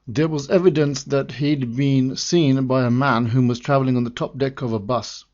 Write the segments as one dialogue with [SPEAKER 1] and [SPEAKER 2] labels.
[SPEAKER 1] There was evidence that he'd been seen by a man who was travelling on the top deck of a bus,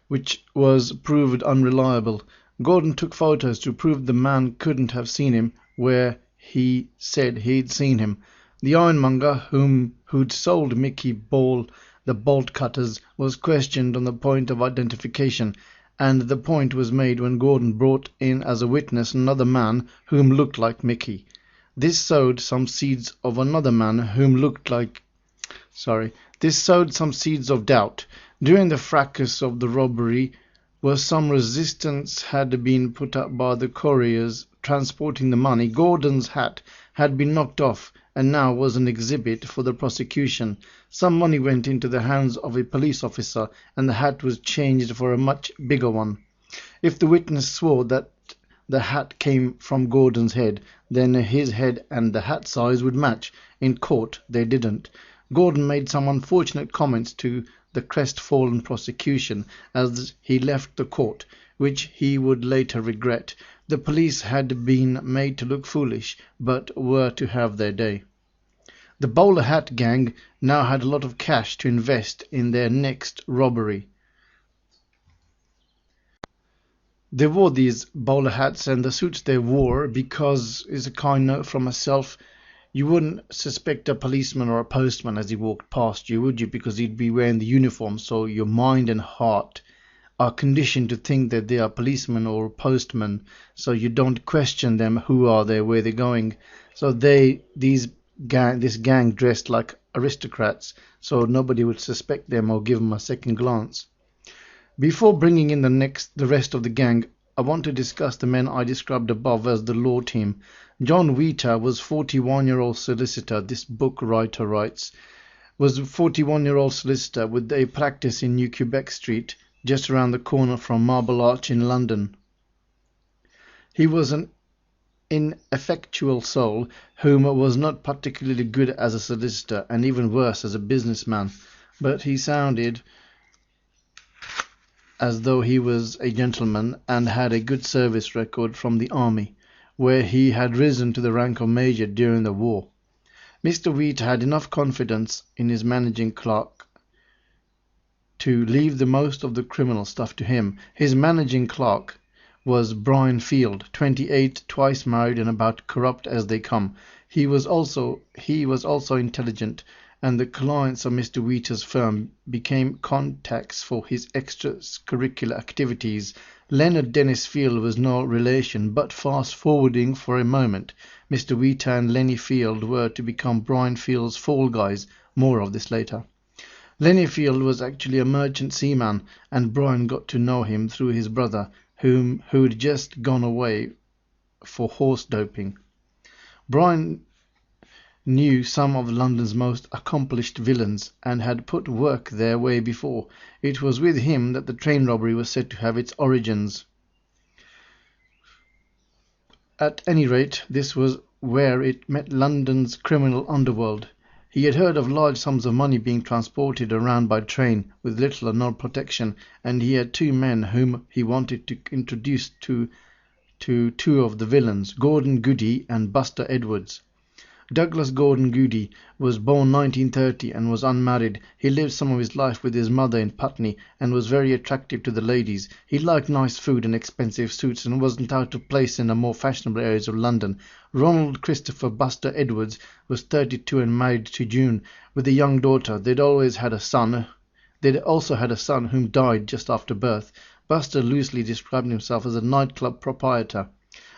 [SPEAKER 1] which was proved unreliable. Gordon took photos to prove the man couldn't have seen him where he said he'd seen him. The ironmonger who'd sold Mickey Ball the bolt cutters was questioned on the point of identification, and the point was made when Gordon brought in as a witness another man whom looked like Mickey. This sowed some seeds of another man whom looked like This sowed some seeds of doubt. During the fracas of the robbery, where some resistance had been put up by the couriers transporting the money, Gordon's hat had been knocked off and now was an exhibit for the prosecution. Some money went into the hands of a police officer, and the hat was changed for a much bigger one. If the witness swore that the hat came from Gordon's head, then his head and the hat size would match. In court, they didn't. Gordon made some unfortunate comments to the crestfallen prosecution as he left the court, which he would later regret. The police had been made to look foolish, but were to have their day. The bowler hat gang now had a lot of cash to invest in their next robbery. They wore these bowler hats and the suits they wore because, is a kind note from myself, you wouldn't suspect a policeman or a postman as he walked past you, would you? Because he'd be wearing the uniform, so your mind and heart are conditioned to think that they are policemen or postmen, so you don't question them. Who are they? Where they're going? So this gang dressed like aristocrats, so nobody would suspect them or give them a second glance. Before bringing in the rest of the gang, I want to discuss the men I described above as the law team. John Wheater was 41-year-old solicitor, this book writer writes, was a 41-year-old solicitor with a practice in New Quebec Street, just around the corner from Marble Arch in London. He was an ineffectual soul whom was not particularly good as a solicitor, and even worse as a businessman, but he sounded as though he was a gentleman and had a good service record from the army, where he had risen to the rank of major during the war. Mr. Wheat had enough confidence in his managing clerk to leave the most of the criminal stuff to him. His managing clerk was Brian Field, 28, twice married and about corrupt as they come. He was also intelligent, and the clients of Mr. Wheater's firm became contacts for his extracurricular activities. Leonard Dennis Field was no relation, but fast forwarding for a moment, Mr. Wheater and Lenny Field were to become Brian Field's fall guys. More of this later. Lenny Field was actually a merchant seaman, and Brian got to know him through his brother, who'd just gone away for horse doping. Brian knew some of London's most accomplished villains and had put work their way before. It was with him that the train robbery was said to have its origins. At any rate, this was where it met London's criminal underworld. He had heard of large sums of money being transported around by train with little or no protection, and he had two men whom he wanted to introduce to two of the villains, Gordon Goody and Buster Edwards. Douglas Gordon Goody was born 1930 and was unmarried. He lived some of his life with his mother in Putney and was very attractive to the ladies. He liked nice food and expensive suits and wasn't out of place in the more fashionable areas of London. Ronald Christopher Buster Edwards was 32 and married to June with a young daughter. They'd also had a son whom died just after birth. Buster loosely described himself as a nightclub proprietor,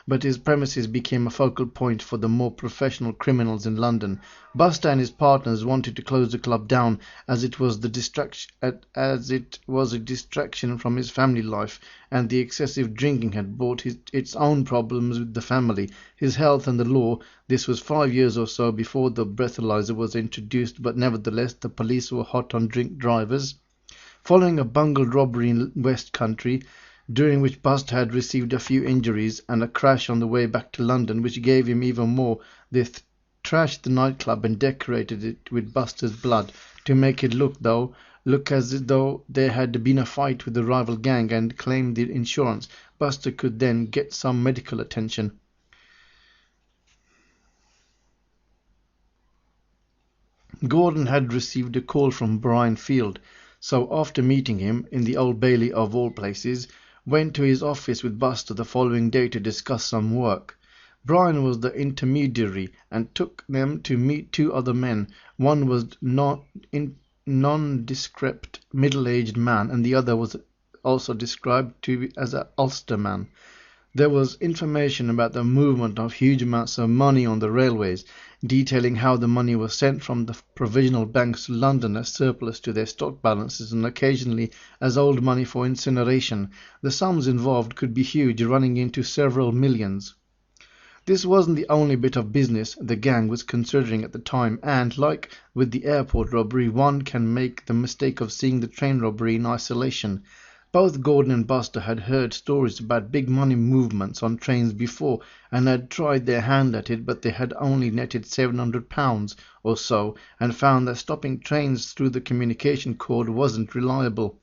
[SPEAKER 1] but his premises became a focal point for the more professional criminals in London. Buster and his partners wanted to close the club down as it was a distraction from his family life, and the excessive drinking had brought its own problems with the family, his health and the law. This was 5 years or so before the breathalyzer was introduced, but nevertheless the police were hot on drink drivers. Following a bungled robbery in West Country, during which Buster had received a few injuries, and a crash on the way back to London, which gave him even more, they trashed the nightclub and decorated it with Buster's blood to make it look as though there had been a fight with the rival gang, and claimed the insurance. Buster could then get some medical attention. Gordon had received a call from Brian Field, so after meeting him in the Old Bailey of all places, went to his office with Buster the following day to discuss some work. Brian was the intermediary and took them to meet two other men. One was nondescript middle-aged man, and the other was also described to be as an Ulsterman. There was information about the movement of huge amounts of money on the railways, detailing how the money was sent from the provisional banks to London as surplus to their stock balances and occasionally as old money for incineration. The sums involved could be huge, running into several millions. This wasn't the only bit of business the gang was considering at the time, and, like with the airport robbery, one can make the mistake of seeing the train robbery in isolation. Both Gordon and Buster had heard stories about big money movements on trains before and had tried their hand at it, but they had only netted £700 or so and found that stopping trains through the communication cord wasn't reliable.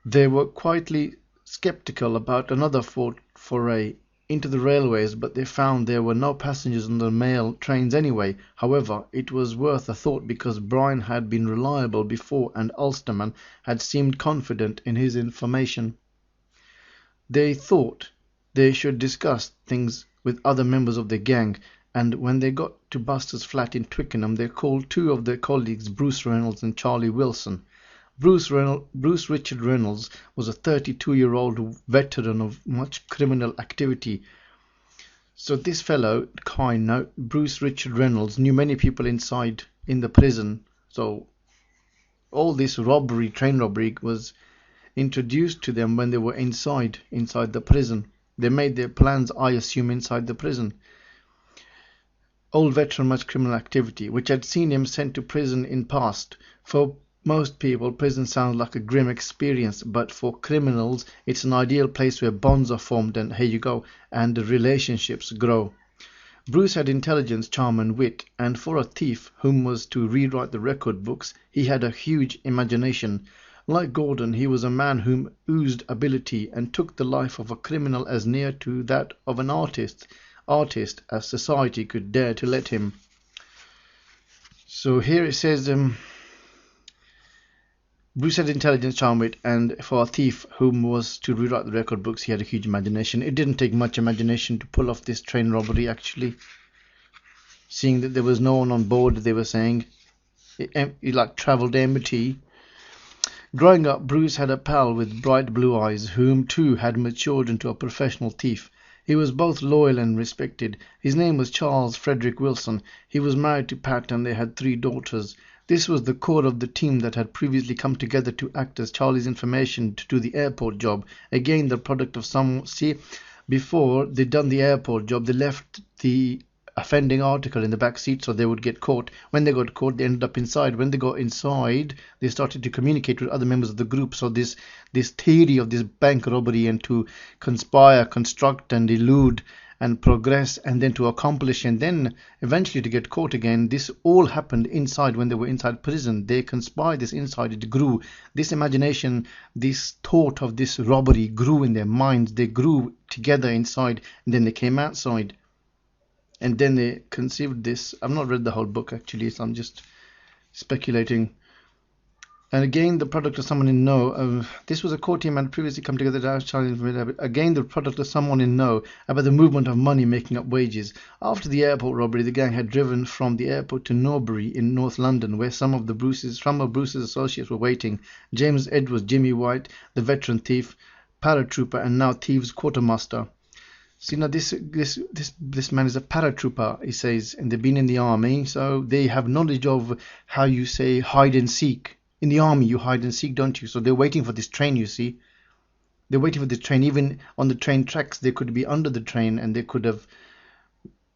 [SPEAKER 1] They were quietly sceptical about another foray into the railways, but they found there were no passengers on the mail trains anyway. However, it was worth a thought because Brian had been reliable before and Ulsterman had seemed confident in his information. They thought they should discuss things with other members of the gang, and when they got to Buster's flat in Twickenham, they called two of their colleagues, Bruce Reynolds and Charlie Wilson. Bruce Richard Reynolds was a 32-year-old veteran of much criminal activity. So this fellow, kind note, Bruce Richard Reynolds, knew many people inside in the prison. So all this train robbery, was introduced to them when they were inside the prison. They made their plans, I assume, inside the prison. Old veteran, much criminal activity, which had seen him sent to prison in past. For most people, prison sounds like a grim experience, but for criminals, it's an ideal place where bonds are formed and here you go, and relationships grow. Bruce had intelligence, charm and wit, and for a thief whom was to rewrite the record books, he had a huge imagination. Like Gordon, he was a man whom oozed ability and took the life of a criminal as near to that of an artist as society could dare to let him. So here it says, Bruce had intelligence, charm, wit, and for a thief whom was to rewrite the record books, he had a huge imagination. It didn't take much imagination to pull off this train robbery, actually. Seeing that there was no one on board, they were saying. It like travelled empty. Growing up, Bruce had a pal with bright blue eyes, whom too had matured into a professional thief. He was both loyal and respected. His name was Charles Frederick Wilson. He was married to Pat and they had 3 daughters. This was the core of the team that had previously come together to act as Charlie's information to do the airport job. Again, the product of some... See, before they'd done the airport job, they left the offending article in the back seat so they would get caught. When they got caught, they ended up inside. When they got inside, they started to communicate with other members of the group. So this theory of this bank robbery and to conspire, construct and elude and progress and then to accomplish and then eventually to get caught again, this all happened inside when they were inside prison. They conspired this inside. It grew. This imagination, this thought of this robbery grew in their minds. They grew together inside and then they came outside. And then they conceived this. I've not read the whole book actually, so I'm just speculating. And again, the product of someone in know. This was a core team had previously come together to challenge. Again, the product of someone in know about the movement of money making up wages. After the airport robbery, the gang had driven from the airport to Norbury in North London, where some of Bruce's associates were waiting. James Edwards, Jimmy White, the veteran thief, paratrooper, and now thieves quartermaster. See, now this man is a paratrooper, he says, and they've been in the army, so they have knowledge of how you say hide and seek. In the army, you hide and seek, don't you? So they're waiting for this train, you see. They're waiting for the train. Even on the train tracks, they could be under the train and they could have,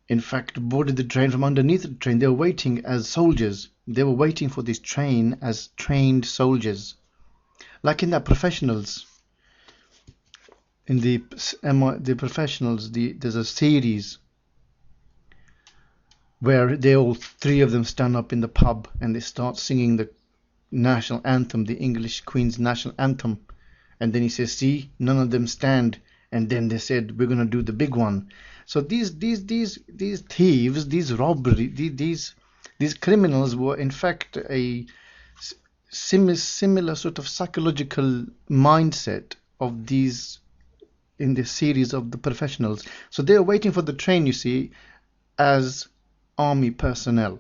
[SPEAKER 1] in fact, boarded the train from underneath the train. They were waiting as soldiers. They were waiting for this train as trained soldiers. Like in that Professionals. In the Professionals, there's a series where they all 3 of them stand up in the pub and they start singing the national anthem, the English Queen's national anthem, and then he says, see, none of them stand, and then they said, we're going to do the big one. So these thieves, these These criminals were in fact a similar sort of psychological mindset of these in this series of the professionals. So they're waiting for the train, you see, as army personnel.